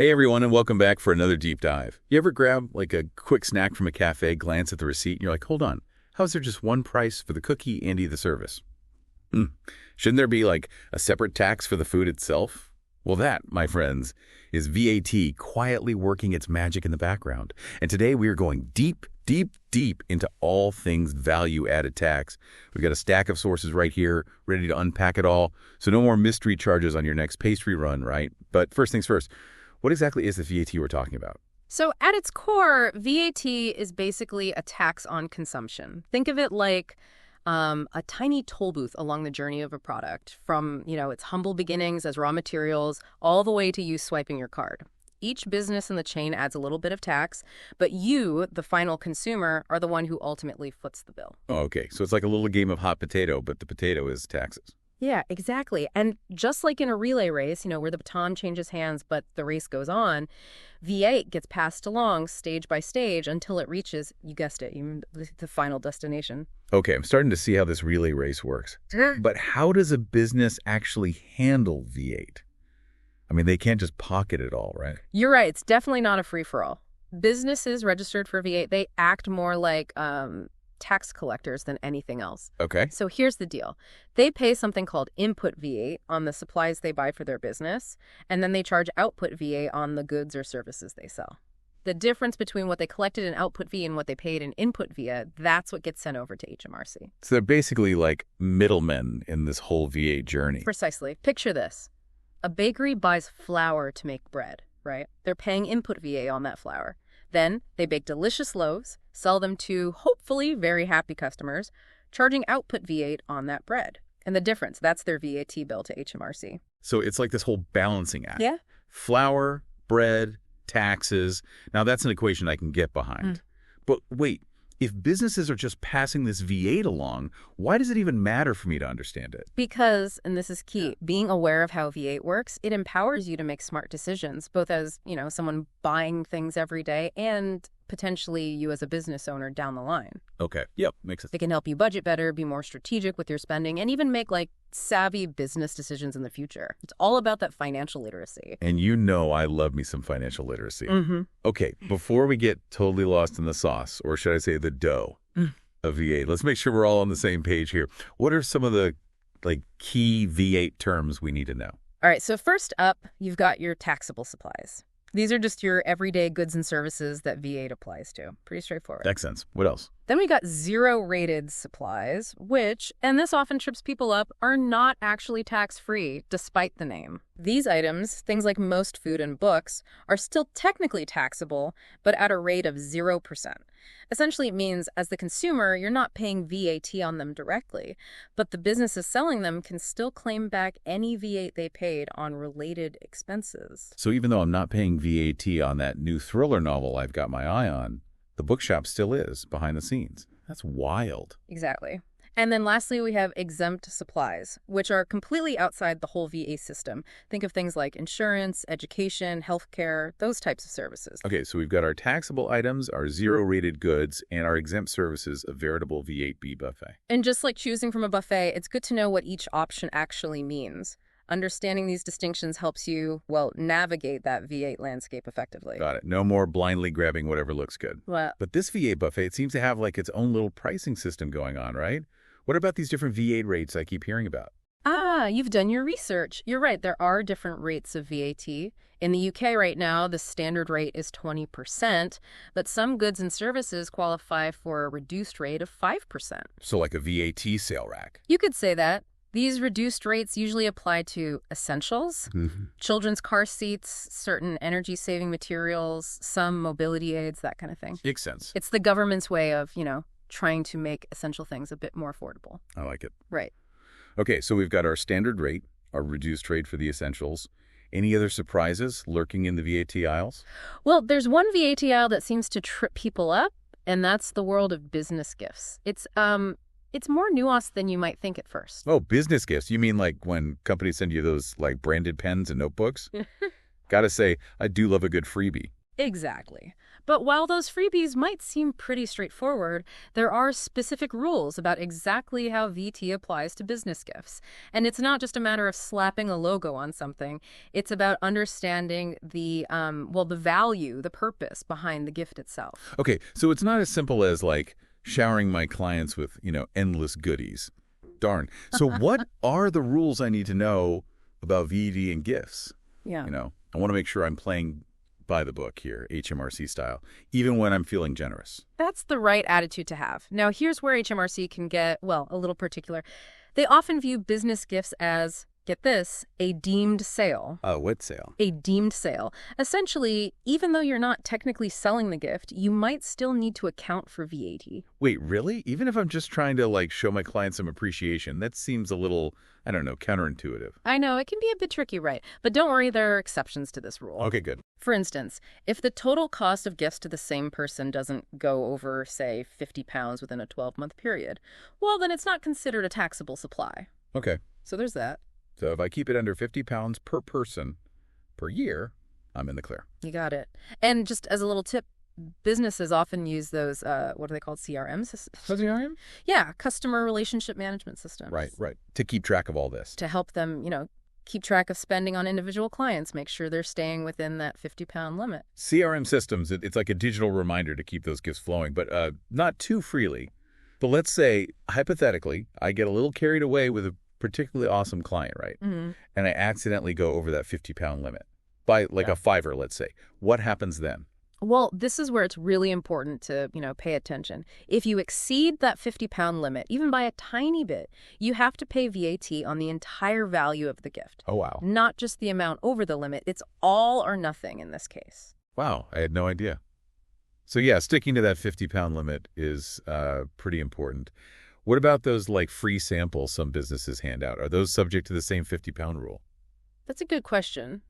Hey everyone, and welcome back for another deep dive. You ever grab like a quick snack from a cafe, glance at the receipt, and you're like, hold on, how is there just one price for the cookie and the service? Hmm. Shouldn't there be like a separate tax for the food itself? Well, that, my friends, is VAT quietly working its magic in the background. And today we are going deep, deep, deep into all things value-added tax. We've got a stack of sources right here, ready to unpack it all. So no more mystery charges on your next pastry run, right? But first things first, what exactly is the VAT we're talking about? So at its core, VAT is basically a tax on consumption. Think of it like a tiny toll booth along the journey of a product from, its humble beginnings as raw materials all the way to you swiping your card. Each business in the chain adds a little bit of tax, but you, the final consumer, are the one who ultimately foots the bill. Oh, okay, so it's like a little game of hot potato, but the potato is taxes. Yeah, exactly. And just like in a relay race, where the baton changes hands but the race goes on, V8 gets passed along stage by stage until it reaches, you guessed it, the final destination. Okay, I'm starting to see how this relay race works. But how does a business actually handle V8? I mean, they can't just pocket it all, right? You're right. It's definitely not a free-for-all. Businesses registered for V8, they act more like tax collectors than anything else. Okay. So here's the deal. They pay something called input V8 on the supplies they buy for their business, and then they charge output V8 on the goods or services they sell. The difference between what they collected in output V and what they paid in input V, that's what gets sent over to HMRC. So they're basically like middlemen in this whole V8 journey. Precisely. Picture this. A bakery buys flour to make bread, right? They're paying input VA on that flour. Then they bake delicious loaves, sell them to hopefully very happy customers, charging output V8 on that bread. And the difference, that's their VAT bill to HMRC. So it's like this whole balancing act. Yeah. Flour, bread, taxes. Now that's an equation I can get behind. But wait, if businesses are just passing this V8 along, why does it even matter for me to understand it? Because, and this is key, being aware of how V8 works, it empowers you to make smart decisions, both as, someone buying things every day and potentially you as a business owner down the line. Okay. Yep. Makes sense. They can help you budget better, be more strategic with your spending, and even make savvy business decisions in the future. It's all about that financial literacy. And I love me some financial literacy. Okay, before we get totally lost in the sauce, or should I say the dough of V8, let's make sure we're all on the same page here. What are some of the key V8 terms we need to know? All right, so first up, you've got your taxable supplies. These are just your everyday goods and services that V8 applies to. Pretty straightforward. Makes sense. What else? Then we got zero-rated supplies, which, and this often trips people up, are not actually tax-free, despite the name. These items, things like most food and books, are still technically taxable, but at a rate of 0%. Essentially, it means, as the consumer, you're not paying VAT on them directly, but the businesses selling them can still claim back any VAT they paid on related expenses. So even though I'm not paying VAT on that new thriller novel I've got my eye on, the bookshop still is behind the scenes. That's wild. Exactly. And then lastly, we have exempt supplies, which are completely outside the whole VA system. Think of things like insurance, education, healthcare, those types of services. Okay, so we've got our taxable items, our zero-rated goods, and our exempt services, a veritable V8B buffet. And just like choosing from a buffet, it's good to know what each option actually means. Understanding these distinctions helps you, navigate that V8 landscape effectively. Got it. No more blindly grabbing whatever looks good. Well, But this V8 buffet, it seems to have its own little pricing system going on, right? What about these different V8 rates I keep hearing about? You've done your research. You're right. There are different rates of VAT. In the UK right now, the standard rate is 20%, but some goods and services qualify for a reduced rate of 5%. So like a VAT sale rack. You could say that. These reduced rates usually apply to essentials, children's car seats, certain energy-saving materials, some mobility aids, that kind of thing. Makes sense. It's the government's way of, trying to make essential things a bit more affordable. I like it. Right. Okay, so we've got our standard rate, our reduced rate for the essentials. Any other surprises lurking in the VAT aisles? Well, there's one VAT aisle that seems to trip people up, and that's the world of business gifts. It's more nuanced than you might think at first. Oh, business gifts. You mean like when companies send you those branded pens and notebooks? Gotta say, I do love a good freebie. Exactly. But while those freebies might seem pretty straightforward, there are specific rules about exactly how VT applies to business gifts. And it's not just a matter of slapping a logo on something. It's about understanding the value, the purpose behind the gift itself. Okay, so it's not as simple as like showering my clients with, endless goodies. Darn. So what are the rules I need to know about VAT and gifts? Yeah. I want to make sure I'm playing by the book here, HMRC style, even when I'm feeling generous. That's the right attitude to have. Now, here's where HMRC can get, well, a little particular. They often view business gifts as, get this, a deemed sale. What sale? A deemed sale. Essentially, even though you're not technically selling the gift, you might still need to account for VAT. Wait, really? Even if I'm just trying to, show my clients some appreciation, that seems a little, counterintuitive. I know, it can be a bit tricky, right? But don't worry, there are exceptions to this rule. Okay, good. For instance, if the total cost of gifts to the same person doesn't go over, say, £50 within a 12-month period, well, then it's not considered a taxable supply. Okay. So there's that. So if I keep it under £50 per person per year, I'm in the clear. You got it. And just as a little tip, businesses often use those, what are they called, CRM systems? CRM? Yeah, customer relationship management systems. Right. To keep track of all this. To help them, keep track of spending on individual clients, make sure they're staying within that £50 limit. CRM systems, it's like a digital reminder to keep those gifts flowing, but not too freely. But let's say, hypothetically, I get a little carried away with a particularly awesome client, right? Mm-hmm. And I accidentally go over that £50 limit by a $5, let's say. What happens then? Well, this is where it's really important to, pay attention. If you exceed that £50 limit, even by a tiny bit, you have to pay VAT on the entire value of the gift. Oh, wow. Not just the amount over the limit. It's all or nothing in this case. Wow, I had no idea. So yeah, sticking to that £50 limit is pretty important. What about those free samples some businesses hand out? Are those subject to the same £50 rule? That's a good question.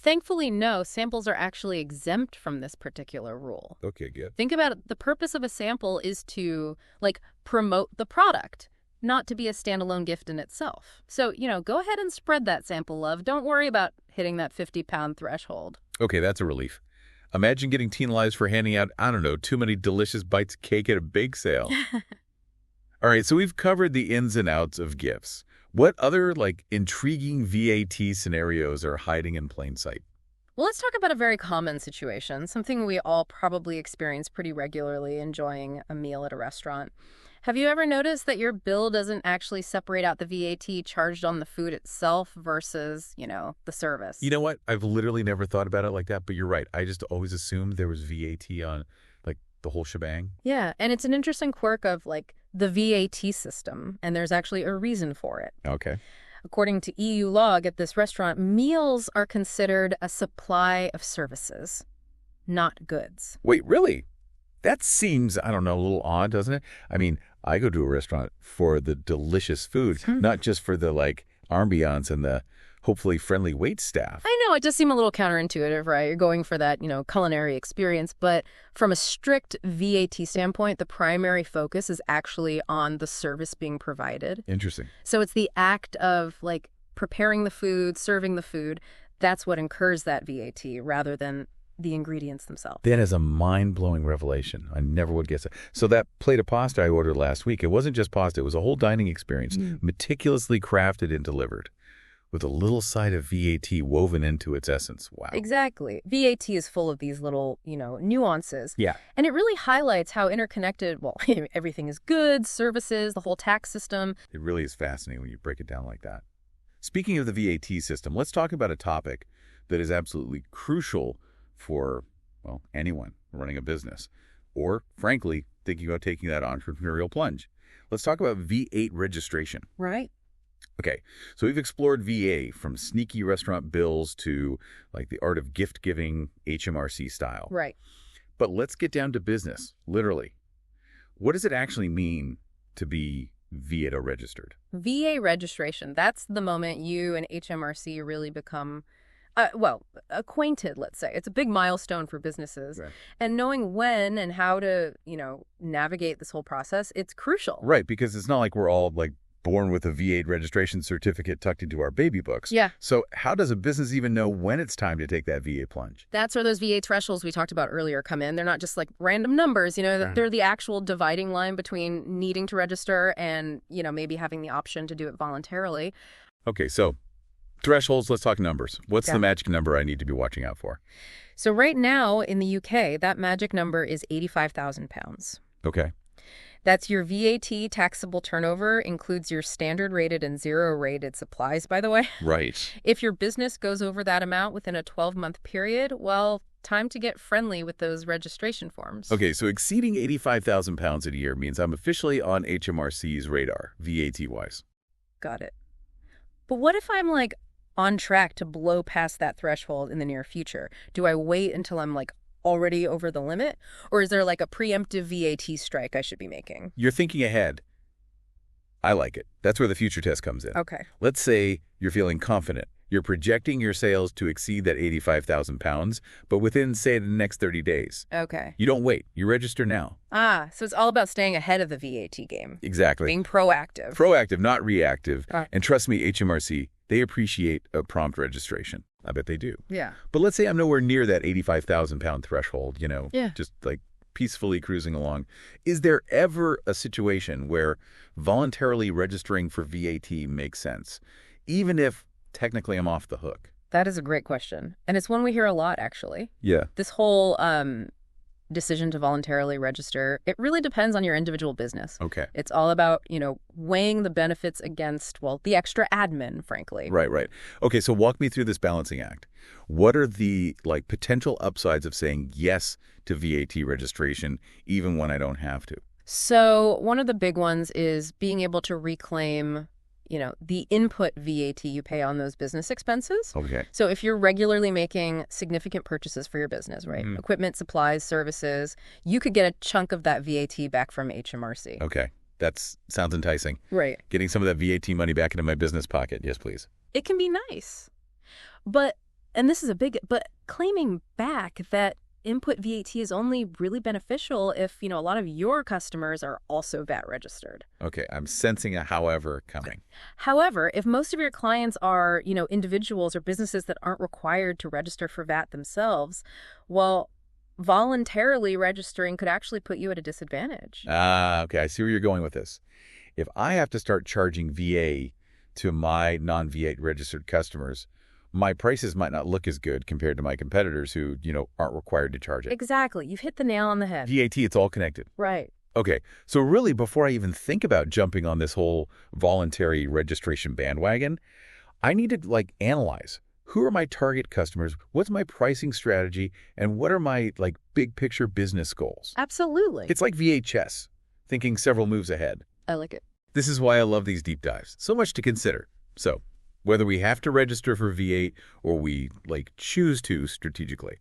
Thankfully, no, samples are actually exempt from this particular rule. Okay, good. Think about it. The purpose of a sample is to, promote the product, not to be a standalone gift in itself. So, go ahead and spread that sample love. Don't worry about hitting that £50 threshold. Okay, that's a relief. Imagine getting penalized for handing out, too many delicious bites of cake at a bake sale. All right, so we've covered the ins and outs of gifts. What other, intriguing VAT scenarios are hiding in plain sight? Well, let's talk about a very common situation, something we all probably experience pretty regularly, enjoying a meal at a restaurant. Have you ever noticed that your bill doesn't actually separate out the VAT charged on the food itself versus, the service? You know what? I've literally never thought about it like that, but you're right. I just always assumed there was VAT on, the whole shebang. Yeah, and it's an interesting quirk of, the VAT system, and there's actually a reason for it. Okay. According to EU law at this restaurant, meals are considered a supply of services, not goods. Wait, really? That seems, a little odd, doesn't it? I mean, I go to a restaurant for the delicious food, not just for the, ambiance and the hopefully friendly wait staff. I know, it does seem a little counterintuitive, right? You're going for that, culinary experience. But from a strict VAT standpoint, the primary focus is actually on the service being provided. Interesting. So it's the act of, preparing the food, serving the food. That's what incurs that VAT rather than the ingredients themselves. That is a mind-blowing revelation. I never would guess it. So that plate of pasta I ordered last week, it wasn't just pasta. It was a whole dining experience, meticulously crafted and delivered, with a little side of VAT woven into its essence. Wow. Exactly. VAT is full of these little, nuances. Yeah. And it really highlights how interconnected, everything is goods, services, the whole tax system. It really is fascinating when you break it down like that. Speaking of the VAT system, let's talk about a topic that is absolutely crucial for, anyone running a business or, frankly, thinking about taking that entrepreneurial plunge. Let's talk about V8 registration. Right. Okay, so we've explored VA from sneaky restaurant bills to the art of gift giving HMRC style. Right. But let's get down to business, literally. What does it actually mean to be VA registered? VA registration, that's the moment you and HMRC really become, acquainted, let's say. It's a big milestone for businesses. Right. And knowing when and how to, navigate this whole process, it's crucial. Right, because it's not like we're all born with a V8 registration certificate tucked into our baby books. Yeah. So how does a business even know when it's time to take that V8 plunge? That's where those VA thresholds we talked about earlier come in. They're not just like random numbers, they're the actual dividing line between needing to register and, maybe having the option to do it voluntarily. Okay, so thresholds, let's talk numbers. What's Yeah. the magic number I need to be watching out for? So right now in the UK, that magic number is £85,000. Okay. That's your VAT taxable turnover, includes your standard rated and zero rated supplies, by the way. Right. If your business goes over that amount within a 12-month period, well, time to get friendly with those registration forms. Okay, so exceeding 85,000 pounds a year means I'm officially on HMRC's radar, VAT-wise. Got it. But what if I'm like on track to blow past that threshold in the near future? Do I wait until I'm like already over the limit? Or is there like a preemptive VAT strike I should be making? You're thinking ahead. I like it. That's where the future test comes in. Okay. Let's say you're feeling confident. You're projecting your sales to exceed that 85,000 pounds, but within, say, the next 30 days. Okay. You don't wait. You register now. So it's all about staying ahead of the VAT game. Exactly. Being proactive. Proactive, not reactive. Right. And trust me, HMRC, they appreciate a prompt registration. I bet they do. Yeah. But let's say I'm nowhere near that 85,000 pound threshold, Yeah. just like peacefully cruising along. Is there ever a situation where voluntarily registering for VAT makes sense, even if technically I'm off the hook? That is a great question. And it's one we hear a lot, actually. Yeah. This whole decision to voluntarily register, it really depends on your individual business. Okay. It's all about, weighing the benefits against, well, the extra admin, frankly. Right. Okay, so walk me through this balancing act. What are the potential upsides of saying yes to VAT registration even when I don't have to? So one of the big ones is being able to reclaim, the input VAT you pay on those business expenses. Okay. So if you're regularly making significant purchases for your business, right? Equipment, supplies, services, you could get a chunk of that VAT back from HMRC. Okay. That sounds enticing. Right. Getting some of that VAT money back into my business pocket. Yes, please. It can be nice. But claiming back that input VAT is only really beneficial if, a lot of your customers are also VAT registered. Okay, I'm sensing a however coming. However, if most of your clients are, individuals or businesses that aren't required to register for VAT themselves, well, voluntarily registering could actually put you at a disadvantage. Okay, I see where you're going with this. If I have to start charging VA to my non-VAT registered customers, my prices might not look as good compared to my competitors who, aren't required to charge it. Exactly. You've hit the nail on the head. VAT, it's all connected. Right. Okay, so really before I even think about jumping on this whole voluntary registration bandwagon, I need to analyze who are my target customers, what's my pricing strategy, and what are my big picture business goals. Absolutely. It's like VHS, thinking several moves ahead. I like it. This is why I love these deep dives. So much to consider. So, whether we have to register for V8 or we choose to strategically,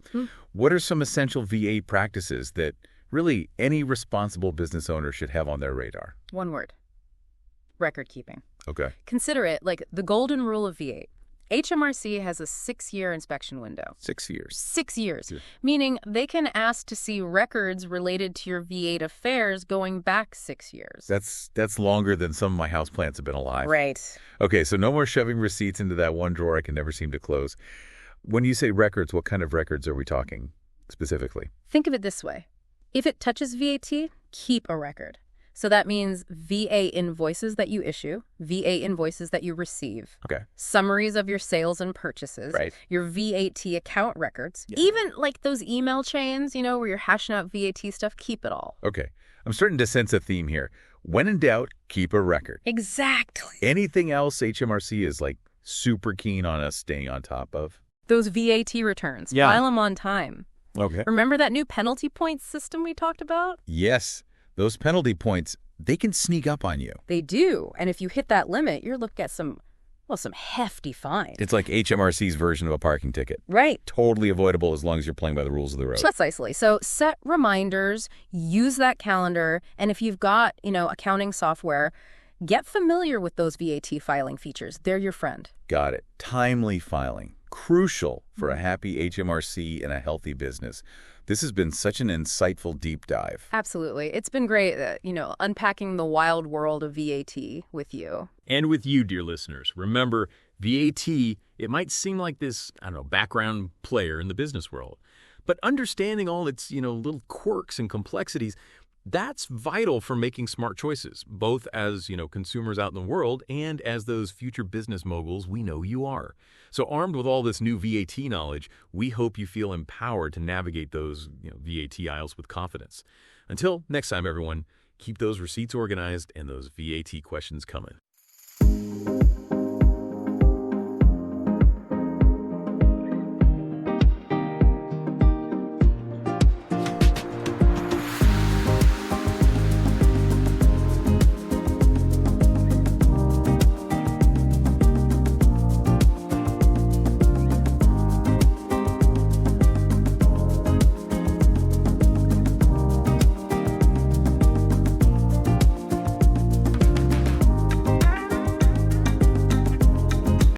what are some essential V8 practices that really any responsible business owner should have on their radar? One word. Record keeping. Okay. Consider it like the golden rule of V8. HMRC has a 6-year inspection window. 6 years. 6 years, Yeah. meaning they can ask to see records related to your V8 affairs going back 6 years. That's longer than some of my houseplants have been alive. Right. Okay, so no more shoving receipts into that one drawer I can never seem to close. When you say records, what kind of records are we talking specifically? Think of it this way. If it touches VAT, keep a record. So that means VA invoices that you issue, VA invoices that you receive, Okay. summaries of your sales and purchases, Right. your VAT account records, Yeah. even those email chains, where you're hashing out VAT stuff, keep it all. Okay. I'm starting to sense a theme here. When in doubt, keep a record. Exactly. Anything else HMRC is super keen on us staying on top of? Those VAT returns, Yeah. file them on time. Okay. Remember that new penalty points system we talked about? Yes. Those penalty points, they can sneak up on you. They do. And if you hit that limit, you're looking at some hefty fines. It's like HMRC's version of a parking ticket. Right. Totally avoidable as long as you're playing by the rules of the road. Precisely. So set reminders, use that calendar, and if you've got, accounting software, get familiar with those VAT filing features. They're your friend. Got it. Timely filing. Crucial for a happy HMRC and a healthy business. This has been such an insightful deep dive. Absolutely. It's been great, unpacking the wild world of VAT with you. And with you, dear listeners. Remember, VAT, it might seem like this, background player in the business world. But understanding all its, little quirks and complexities, that's vital for making smart choices, both as, consumers out in the world and as those future business moguls we know you are. So armed with all this new VAT knowledge, we hope you feel empowered to navigate those, VAT aisles with confidence. Until next time, everyone, keep those receipts organized and those VAT questions coming.